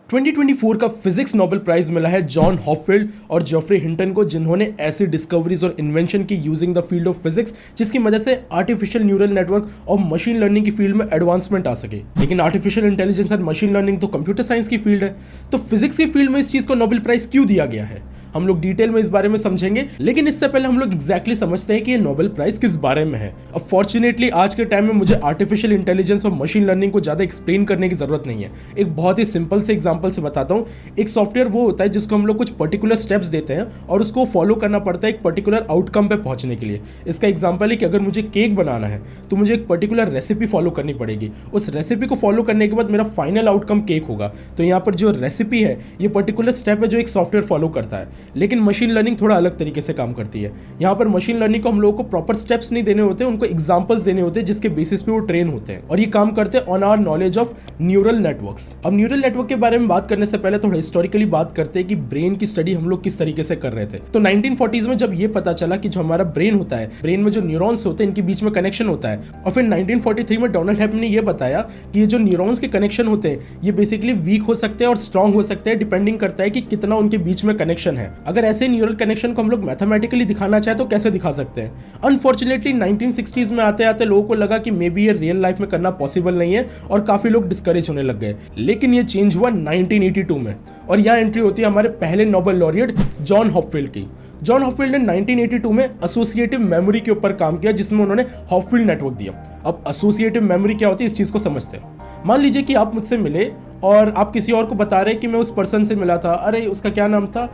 2024 का physics Nobel prize मिला है जॉन हॉपफील्ड और जेफरी हिंटन को, जिन्होंने ऐसी डिस्कवरीज और इन्वेंशन की using the field of physics जिसकी मदद से आर्टिफिशियल न्यूरल नेटवर्क और मशीन लर्निंग की फील्ड में एडवांसमेंट आ सके। लेकिन आर्टिफिशियल इंटेलिजेंस और मशीन लर्निंग तो कंप्यूटर साइंस की फील्ड है, तो फिजिक्स की फील्ड में इस चीज को नोबेल प्राइज क्यों दिया गया है, हम लोग डिटेल में इस बारे में समझेंगे। लेकिन इससे पहले हम लोग एग्जैक्टली समझते हैं कि ये नोबेल प्राइज किस बारे में है। अब फॉर्चुनेटली आज के टाइम में मुझे आर्टिफिशियल इंटेलिजेंस और मशीन लर्निंग को ज्यादा एक्सप्लेन करने की जरूरत नहीं है। एक बहुत ही सिंपल से एग्जांपल से बताता हूं। एक सॉफ्टवेयर वो होता है जिसको हम लोग कुछ पर्टिकुलर स्टेप्स देते हैं और उसको फॉलो करना पड़ता है एक पर्टिकुलर आउटकम पे पहुंचने के लिए। इसका एग्जांपल है कि अगर मुझे केक बनाना है तो मुझे एक पर्टिकुलर रेसिपी फॉलो करनी पड़ेगी। उस रेसिपी को फॉलो करने के बाद मेरा फाइनल आउटकम केक होगा। तो यहाँ पर जो रेसिपी है ये पर्टिकुलर स्टेप है जो एक सॉफ्टवेयर फॉलो करता है। लेकिन मशीन लर्निंग थोड़ा अलग तरीके से काम करती है। यहाँ पर मशीन लर्निंग को हम लोगों को प्रॉपर स्टेप्स नहीं देने होते, उनको एग्जाम्पल्स देने होते हैं जिसके बेसिस पे वो ट्रेन होते हैं, और ये काम करते हैं on our knowledge of neural networks. अब न्यूरल नेटवर्क के बारे में बात करने से पहले थोड़ा हिस्टोरिकली बात करते हैं कि ब्रेन की स्टडी हम लोग किस तरीके से कर रहे थे। तो 1940s में जब ये पता चला कि जो हमारा ब्रेन होता है, ब्रेन में जो न्यूरॉन्स होते हैं इनके बीच में कनेक्शन होता है, और फिर 1943 में डोनाल्ड हेप ने ये बताया कि ये जो न्यूरॉन्स के कनेक्शन होते हैं ये बेसिकली वीक हो सकते हैं और स्ट्रांग हो सकते हैं, डिपेंडिंग करता है कि कितना उनके बीच में कनेक्शन है। अगर ऐसे न्यूरल कनेक्शन को हम लोग मैथमेटिकली दिखाना चाहे तो कैसे दिखा सकते हैं। अनफॉर्चुनेटली 1960s में आते आते लोगों को लगा कि मे बी ये रियल लाइफ में करना पॉसिबल नहीं है और काफी लोग डिस्करेज होने लग गए। लेकिन ये चेंज हुआ 1982 में, और यहाँ एंट्री होती है हमारे पहले नोबेल लॉरिएट जॉन हॉपफील्ड की। जॉन हॉपफील्ड ने 1982 में एसोसिएटिव मेमोरी के ऊपर काम किया, जिसमें उन्होंने हॉपफील्ड नेटवर्क दिया। अब एसोसिएटिव मेमोरी क्या होती है इस चीज को समझते हैं। मान लीजिए कि आप मुझसे मिले और आप किसी और को बता रहे कि मैं उस पर्सन से मिला था, अरे उसका क्या नाम था,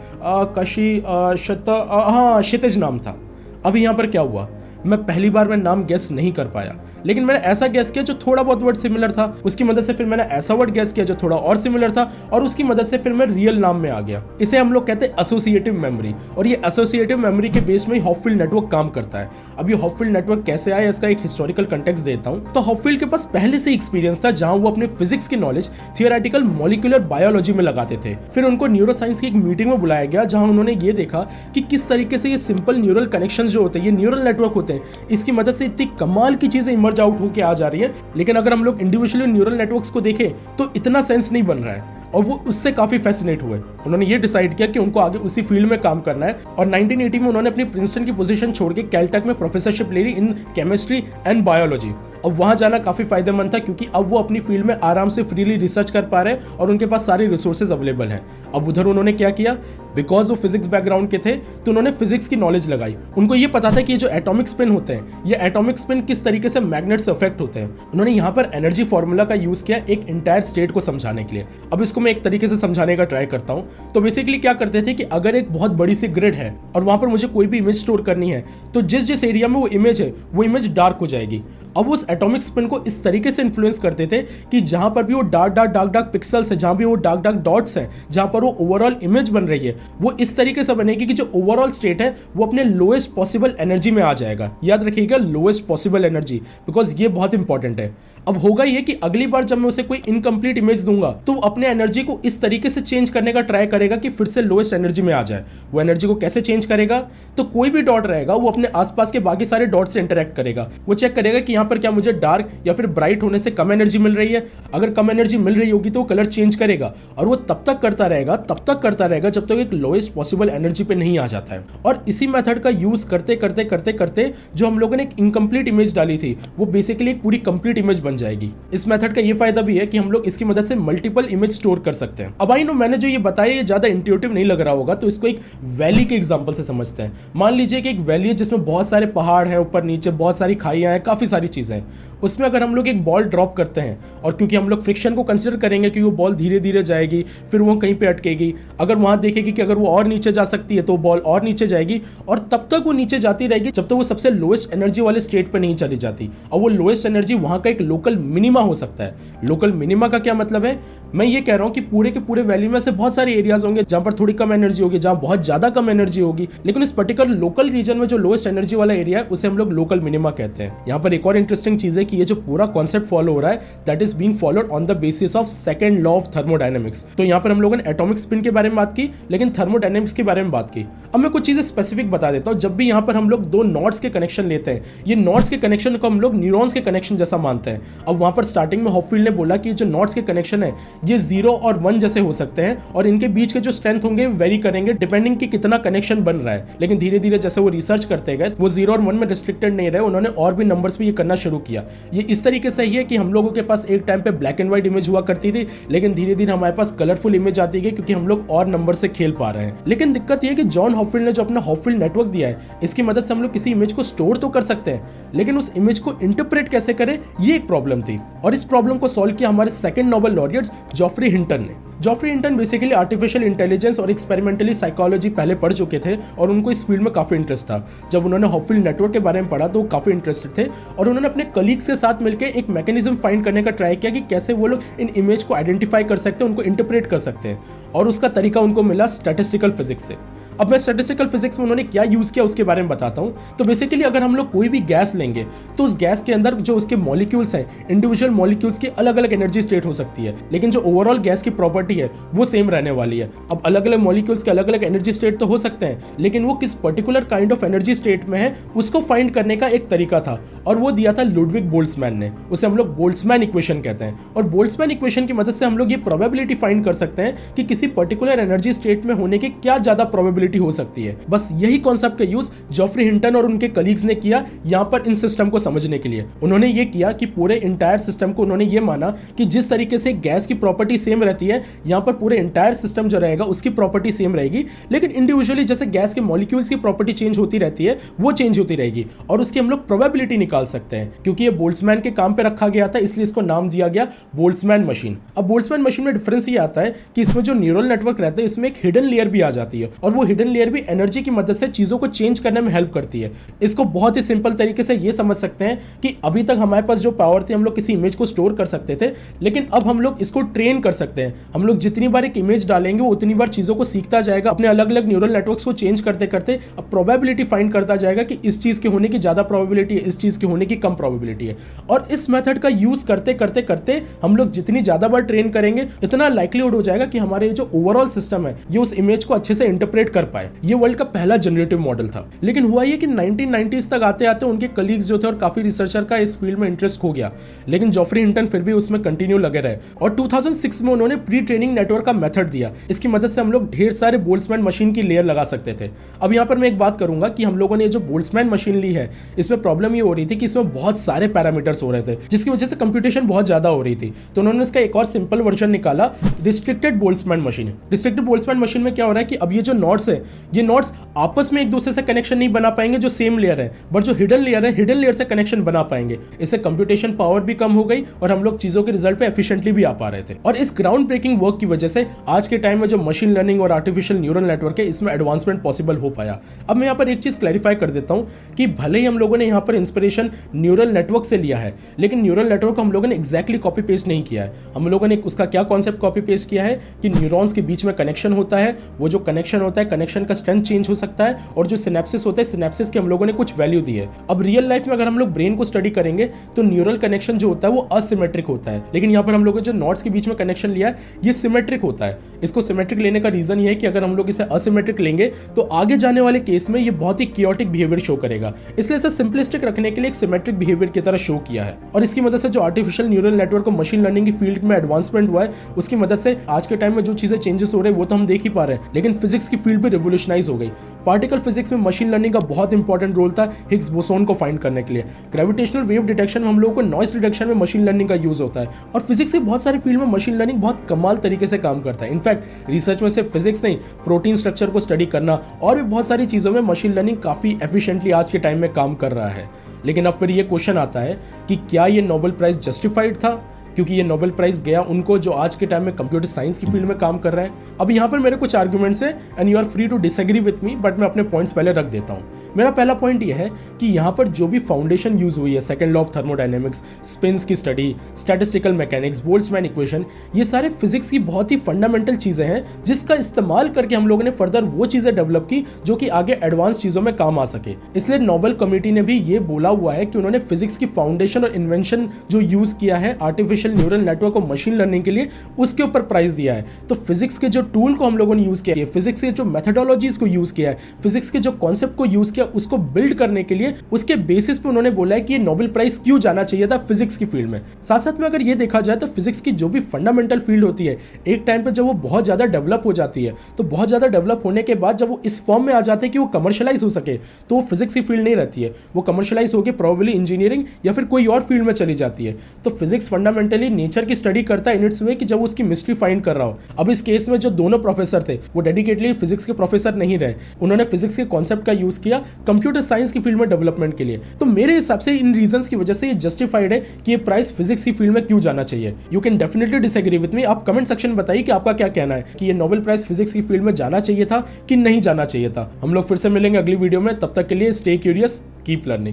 क्षितिज नाम था। अभी यहाँ पर क्या हुआ, मैं पहली बार में नाम गेस नहीं कर पाया, लेकिन मैंने ऐसा गेस किया जो थोड़ा बहुत वर्ड सिमिलर था। उसकी मदद से फिर मैंने ऐसा वर्ड गेस किया जो थोड़ा और सिमिलर था, और उसकी मदद से फिर मैं रियल नाम में आ गया। इसे हम लोग कहते हैं एसोसिएटिव मेमोरी, और ये एसोसिएटिव मेमोरी के बेस में ही हॉपफील्ड नेटवर्क काम करता है। अब ये हॉपफील्ड नेटवर्क कैसे आया इसका एक हिस्टोरिकल कंटेक्स्ट देता हूँ। तो हॉपफील्ड के पास पहले से एक्सपीरियंस था जहां वो अपने फिजिक्स की नॉलेज थियोरेटिकल मॉलिक्यूलर बायोलॉजी में लगाते थे। फिर उनको न्यूरो साइंस की एक मीटिंग में बुलाया गया जहां उन्होंने ये देखा कि किस तरीके से ये सिंपल न्यूरल कनेक्शन जो होते हैं, ये न्यूरल नेटवर्क होते हैं, इसकी मदद से इतनी कमाल की चीजें इमर्ज आउट होके आ जा रही है। लेकिन अगर हम लोग इंडिविजुअली न्यूरल नेटवर्क्स को देखें तो इतना सेंस नहीं बन रहा है, और वो उससे काफी फैसिनेट हुए। उन्होंने ये डिसाइड किया कि उनको आगे उसी फील्ड में काम करना है, और 1980 में उन्होंने अपनी प्रिंसटन की पोजीशन छोड़ के कैलटेक में प्रोफेसरशिप ले ली इन केमिस्ट्री एंड बायोलॉजी। अब वहां जाना काफी फायदेमंद था क्योंकि अब वो अपनी फील्ड में आराम से फ्रीली रिसर्च कर पा रहे हैं और उनके पास सारे रिसोर्सेज अवेलेबल हैं। अब उधर उन्होंने क्या किया, बिकॉज वो फिजिक्स बैकग्राउंड के थे तो उन्होंने फिजिक्स की नॉलेज लगाई। उनको ये पता था कि ये जो एटॉमिक स्पिन होते हैं, ये एटॉमिक स्पिन किस तरीके से मैग्नेट से अफेक्ट होते हैं। उन्होंने यहाँ पर एनर्जी फॉर्मूला का यूज किया एक इंटायर स्टेट को समझाने के लिए। अब इसको मैं एक तरीके से समझाने का ट्राई करता हूँ। तो बेसिकली क्या करते थे कि अगर एक बहुत बड़ी सी ग्रिड है और वहां पर मुझे कोई भी इमेज स्टोर करनी है, तो जिस जिस एरिया में वो इमेज है वो इमेज डार्क हो जाएगी। अब उस एटॉमिक स्पिन को इस तरीके से इन्फ्लुएंस करते थे कि जहां पर भी वो डार्क पिक्सेल्स है, जहां भी वो डार्क डॉट्स हैं, जहां पर वो ओवरऑल इमेज बन रही है, वो इस तरीके से बनेगी कि जो ओवरऑल स्टेट है वो अपने लोएस्ट पॉसिबल एनर्जी में आ जाएगा। याद रखिएगा, लोएस्ट पॉसिबल एनर्जी, बिकॉज ये बहुत इंपॉर्टेंट है। अब होगा ये कि अगली बार जब मैं उसे कोई इनकम्प्लीट इमेज दूंगा तो अपने एनर्जी को इस तरीके से चेंज करने का ट्राई करेगा कि फिर से लोएस्ट एनर्जी में आ जाए। वो एनर्जी को कैसे चेंज करेगा, तो कोई भी डॉट रहेगा वो अपने आसपास के बाकी सारे डॉट से इंटरेक्ट करेगा। वो चेक करेगा कि यहाँ पर क्या मुझे डार्क या फिर ब्राइट होने से कम एनर्जी मिल रही है। अगर कम एनर्जी मिल रही होगी तो वो कलर चेंज करेगा, और वो तब तक करता रहेगा जब तक एक लोएस्ट पॉसिबल एनर्जी पे नहीं आ जाता है। और इसी मेथड का यूज करते करते जो हम लोगों ने एक इनकम्प्लीट इमेज डाली थी वो बेसिकली एक पूरी कंप्लीट इमेज बन जाएगी। इस मेथड का ये फायदा भी है कि हम लोग इसकी मदद से मल्टीपल इमेज स्टोर कर सकते हैं। अब आई नो मैंने जो ये बताया ये ज्यादा इंट्यूटिव नहीं लग रहा होगा, तो इसको एक वैली के एग्जांपल से समझते हैं। मान लीजिए कि एक वैली है जिसमें बहुत सारे पहाड़ हैं, ऊपर नीचे बहुत सारी खाइयां हैं, काफी सारी चीजें हैं। उसमें अगर हम लोग एक बॉल ड्रॉप करते हैं, और क्योंकि हम लोग फ्रिक्शन को कंसिडर करेंगे कि वो बॉल धीरे धीरे जाएगी, फिर वो कहीं पे अटकेगी। अगर वहां देखेगी कि अगर वो और नीचे जा सकती है तो बॉल और नीचे जाएगी, और तब तक वो नीचे जाती रहेगी जब तक वो सबसे लोएस्ट एनर्जी वाले स्टेट पे नहीं चली जाती। और वो लोएस्ट एनर्जी वहां का एक लोकल मिनिमा हो सकता है। लोकल मिनिमा का क्या मतलब है, मैं ये कह रहा हूं कि पूरे के पूरे वैली में से बहुत सारे एरियाज होंगे जहां पर थोड़ी कम एनर्जी होगी, जहां बहुत ज्यादा कम एनर्जी होगी, लेकिन इस पर्टिकुलर लोकल रीजन में जो लोएस्ट एनर्जी वाला एरिया है उसे हम लोग लोकल मिनिमा कहते हैं। यहाँ पर एक और इंटरेस्टिंग चीज है कि ये जो पूरा कॉन्सेप्ट फॉलो हो रहा है that is being followed on the basis of second law of thermodynamics. तो यहाँ पर हम लोगों ने एटॉमिक स्पिन के बारे में बात की, लेकिन थर्मोडायनेमिक्स के बारे में बात की। अब मैं कुछ चीजें स्पेसिफिक बता देता हूँ। जब भी यहाँ पर हम लोग दो नॉट्स के कनेक्शन लेते हैं, ये नॉट्स के कनेक्शन को हम लोग न्यूरॉन्स के कनेक्शन जैसा मानते हैं। अब वहां पर स्टार्टिंग में हॉपफील्ड ने बोला कि जो नॉट्स के कनेक्शन है ये 0 और 1 जैसे हो सकते हैं और इनके बीच के जो स्ट्रेंथ होंगे वेरी करेंगे डिपेंडिंग कि कितना कनेक्शन बन रहा है। लेकिन धीरे धीरे जैसे वो रिसर्च करते गए वो 0 और 1 में रिस्ट्रिक्टेड नहीं रहे, उन्होंने और भी नंबर्स पे ये करना शुरू किया। ये इस तरीके से ही है कि हम लोगों के पास एक टाइम पे ब्लैक एंड व्हाइट इमेज हुआ करती थी, लेकिन धीरे धीरे हमारे पास कलरफुल इमेज आती गई क्योंकि हम लोग और नंबर से खेल पा रहे हैं। लेकिन दिक्कत ये है कि जॉन हॉपफील्ड ने जो अपना हॉपफील्ड नेटवर्क दिया है इसकी मदद से हम लोग किसी इमेज को स्टोर तो कर सकते हैं, लेकिन उस इमेज को इंटरप्रेट कैसे करें ये एक प्रॉब्लम थी। और इस प्रॉब्लम को सॉल्व किया हमारे second Nobel laureate Geoffrey Hinton ने। Geoffrey Hinton basically artificial intelligence और एक्सपेरिमेंटली साइकोलॉजी पहले पढ़ चुके थे और उनको इस फील्ड में काफी इंटरेस्ट था। जब उन्होंने हॉपफील्ड नेटवर्क के बारे में पढ़ा तो वो काफी इंटरेस्टेड थे और उन्होंने अपने कलीग्स के साथ मिलकर एक मैकेनिज्म फाइंड करने का ट्राई किया कि कैसे वो लोग इन इमेज को आइडेंटिफाई कर सकते हैं, उनको इंटरप्रेट कर सकते हैं। और उसका तरीका उनको मिला स्टैटिस्टिकल फिजिक्स से। अब मैं स्टैटिस्टिकल फिजिक्स में उन्होंने क्या यूज किया उसके बारे में बताता हूं। तो बेसिकली अगर हम लोग कोई भी गैस लेंगे तो उस गैस के अंदर जो उसके मॉलिक्यूल्स हैं, इंडिविजुअल मॉलिक्यूल्स की अलग अलग एनर्जी स्टेट हो सकती है, लेकिन जो ओवरऑल गैस की प्रॉपर्टी है वो सेम रहने वाली है। अब अलग अलग मॉलिक्यूल्स के अलग अलग एनर्जी स्टेट तो हो सकते हैं, लेकिन वो किस particular kind of energy state में है उसको फाइंड करने का एक तरीका था और वो दिया था लुडविग बोल्ट्जमैन ने। उसे हम लोग बोल्ट्जमैन इक्वेशन कहते हैं और बोल्ट्जमैन इक्वेशन की मदद से हम लोग ये प्रोबेबिलिटी फाइंड कर सकते हैं कि किसी पर्टिकुलर एनर्जी स्टेट में होने की क्या ज्यादा प्रोबेबिलिटी हो सकती है। बस यही कॉन्सेप्ट का यूज जॉफ्री हिंटन और उनके कलीग्स ने किया यहां पर इन सिस्टम को समझने के लिए। उन्होंने ये किया कि पूरे इंटायर सिस्टम को उन्होंने ये माना कि जिस तरीके से गैस की प्रॉपर्टी सेम रहती है यहां पर पूरे इंटायर सिस्टम जो रहेगा उसकी प्रॉपर्टी सेम रहेगी, लेकिन इंडिविजुअली जैसे गैस के मॉलिक्यूल्स की प्रॉपर्टी चेंज होती रहती है वो चेंज होती रहेगी और उसकी हम लोग प्रोबेबिलिटी निकाल सकते हैं। क्योंकि ये बोल्ट्जमैन के काम पे रखा गया था इसलिए इसको नाम दिया गया बोल्ट्जमैन मशीन। अब बोल्ट्जमैन मशीन में डिफरेंस ये आता है कि इसमें जो न्यूरल नेटवर्क रहता है इसमें एक हिडन लेयर भी आ जाती है और वो हिडन लेयर भी एनर्जी की मदद से चीजों को चेंज करने में हेल्प करती है। इसको बहुत ही सिंपल तरीके से ये समझ सकते हैं कि अभी तक हमारे पास जो पावर थी हम लोग किसी इमेज को स्टोर कर सकते थे, लेकिन अब हम लोग इसको ट्रेन कर सकते हैं। हम लोग जितनी बार एक इमेज डालेंगे वो उतनी बार चीजों को सीखता जाएगा, अपने अलग अलग न्यूरल नेटवर्क्स को चेंज करते करते अब प्रोबेबिलिटी फाइंड करता जाएगा कि इस चीज के होने की ज्यादा प्रोबेबिलिटी है, इस चीज के होने की कम प्रोबेबिलिटी है। और इस मेथड का यूज करते करते करते हम लोग जितनी ज्यादा बार ट्रेन करेंगे इतना लाइक्लीहुड हो जाएगा कि हमारे जो ओवरऑल सिस्टम है ये उस इमेज को अच्छे से इंटरप्रेट कर पाए। ये वर्ल्ड का पहला जनरेटिव मॉडल था। लेकिन हुआ ये कि 1990s तक आते आते उनके कलीग्स जो थे और काफी रिसर्चर का इस फील्ड में इंटरेस्ट हो गया, लेकिन जॉफ्री हिंटन फिर भी उसमें कंटिन्यू लगे रहे और 2006 में उन्होंने प्री ट्रेनिंग नेटवर्क का मेथड दिया। इसकी मदद से हम लोग ढेर सारे बोल्ट्जमैन मशीन की लेयर लगा सकते थे। अब यहाँ पर मैं एक बात करूंगा कि हम लोगों ने जो बोल्ट्जमैन मशीन ली है इसमें प्रॉब्लम ये हो रही थी कि इसमें बहुत सारे पैरामीटर्स हो रहे थे जिसकी वजह से कंप्यूटेशन बहुत ज्यादा हो रही थी। तो उन्होंने इसका एक और सिंपल वर्जन निकाला, restricted Boltzmann machine. Restricted Boltzmann machine में क्या हो रहा है कि अब ये जो नोड्स है ये नोड्स आपस में एक दूसरे से कनेक्शन नहीं बना पाएंगे जो सेम लेयर है, बट जो हिडन लेयर है हिडन लेयर से कनेक्शन बना पाएंगे। इससे कंप्यूटेशन पावर भी कम हो गई और हम लोग चीजों के रिजल्ट पे एफिशिएंटली भी आ पा रहे थे। और इस ग्राउंड ब्रेकिंग वर्क की वजह से आज के टाइम में जो मशीन लर्निंग और आर्टिफिशियल न्यूरल नेटवर्क है इसमें एडवांसमेंट पॉसिबल हो पाया। अब मैं यहाँ पर एक चीज क्लैरिफाई कर देता हूँ कि भले ही हम लोगों ने यहाँ पर इंस्पिरेशन न्यूरल नेटवर्क से लिया है, लेकिन न्यूरल नेटवर्क को हम लोगों ने एग्जैक्टली कॉपी पेस्ट नहीं किया है। हम लोगों ने उसका क्या कॉन्सेप्ट कॉपी पेस्ट किया है कि न्यूरॉन्स के बीच में कनेक्शन होता है, वो जो कनेक्शन होता है कनेक्शन का स्ट्रेंथ चेंज हो सकता है और जो सिनेप्सिस होता है सिनेप्सिस के हम लोगों ने कुछ वैल्यू दी है। अब रियल लाइफ में अगर हम लोग ब्रेन को स्टडी करेंगे तो न्यूरल कनेक्शन जो होता है वो असिमेट्रिक होता है, लेकिन यहाँ पर हम लोगों ने जो नोड्स के बीच में कनेक्शन लिया है ये सिमेट्रिक होता है। इसको सिमेट्रिक लेने का रीजन ये है कि अगर हम लोग इसे असिमेट्रिक लेंगे तो आगे जाने वाले केस में ये बहुत ही कियोटिक बिहेवियर शो करेगा, इसलिए इसे सिंपलिस्टिक रखने के लिए एक सिमेट्रिक बिहेवियर की तरह शो किया है। और इसकी मदद से जो आर्टिफिशियल न्यूरल नेटवर्क और मशीन लर्निंग की फील्ड में एडवांसमेंट हुआ है उसकी मदद से आज के टाइम में जो चीजें चेंजेस हो रहे हैं वो तो हम देख ही पा रहे हैं, लेकिन फिजिक्स की फील्ड भी रिवोल्यूशनाइज हो गई। पार्टिकल फिजिक्स में मशीन लर्निंग का बहुत इंपॉर्टेंट रोल था हिग्स बोसोन को फाइंड करने के लिए। ग्रेविटेशनल वेव डिटेक्शन में हम लोगों को नॉइस रिडक्शन में मशीन लर्निंग का यूज होता है और फिजिक्स की बहुत सारी फील्ड में मशीन लर्निंग बहुत कमाल तरीके से काम करता है। इनफैक्ट रिसर्च में सिर्फ फिजिक्स नहीं, प्रोटीन स्ट्रक्चर को स्टडी करना और भी बहुत सारी चीजों में मशीन लर्निंग काफी एफिशिएंटली आज के टाइम में काम कर रहा है। लेकिन अब फिर ये क्वेश्चन आता है कि क्या ये नोबेल प्राइज जस्टिफाइड था, क्योंकि ये नोबेल प्राइज गया उनको जो आज के टाइम में कंप्यूटर साइंस की फील्ड में काम कर रहे हैं। अब यहाँ पर मेरे कुछ आर्गुमेंट्स हैं and you are free to disagree with me, but मैं अपने पॉइंट्स पहले रख देता हूँ। मेरा पहला पॉइंट ये है कि यहाँ पर जो भी फाउंडेशन यूज हुई है, second law of thermodynamics, spins की study, statistical mechanics, Boltzmann equation, ये सारे फिजिक्स की बहुत ही फंडामेंटल चीजें हैं जिसका इस्तेमाल करके हम लोगों ने फर्दर वो चीजें डेवलप की जो कि आगे एडवांस चीजों में काम आ सके। इसलिए नोबेल कमेटी ने भी ये बोला हुआ है कि उन्होंने फिजिक्स की फाउंडेशन और इन्वेंशन जो यूज किया है आर्टिफिशियल एक्सपोनेंशियल न्यूरल नेटवर्क और मशीन लर्निंग के लिए उसके ऊपर प्राइस दिया है। तो फिजिक्स के जो टूल को हम लोगों ने यूज किया है, फिजिक्स के जो मेथोडोलॉजीज को यूज किया है, फिजिक्स के जो कॉन्सेप्ट को यूज किया, उसको बिल्ड करने के लिए उसके बेसिस पे उन्होंने बोला है कि ये नोबेल प्राइज क्यों जाना चाहिए था फिजिक्स की फील्ड में। साथ साथ में अगर ये देखा जाए तो फिजिक्स की जो भी फंडामेंटल फील्ड होती है, एक टाइम पे जब वो बहुत ज्यादा डेवलप हो जाती है, तो बहुत ज्यादा डेवलप होने के बाद जब वो इस फॉर्म में आ जाते हैं कि वो कमर्शियलाइज हो सके, तो वो फिजिक्स की फील्ड नहीं रहती है, वो कमर्शियलाइज होकर प्रोबेबली इंजीनियरिंग या फिर कोई और फील्ड में चली जाती है। तो फिजिक्स फंडामेंटली नेचर की स्टडी करता है इन इट्स वे कि जब वो उसकी मिस्ट्री फाइंड कर रहा हो। अब इस केस में जो दोनों प्रोफेसर थे वो डेडिकेटली फिजिक्स के प्रोफेसर नहीं रहे, उन्होंने फिजिक्स के कॉन्सेप्ट का यूज किया कंप्यूटर साइंस की फील्ड में डेवलपमेंट के लिए। तो मेरे हिसाब से इन रीजंस की वजह से ये जस्टिफाइड है कि ये प्राइस फिजिक्स की फील्ड में क्यों जाना चाहिए। You can definitely disagree with me. आप कमेंट सेक्शन में बताइए कि आपका क्या कहना है कि ये नोबेल प्राइज फिजिक्स की फील्ड में जाना चाहिए था कि नहीं जाना चाहिए था। हम लोग फिर से मिलेंगे अगली वीडियो में, तब तक के लिए स्टे क्यूरियस, कीप लर्निंग।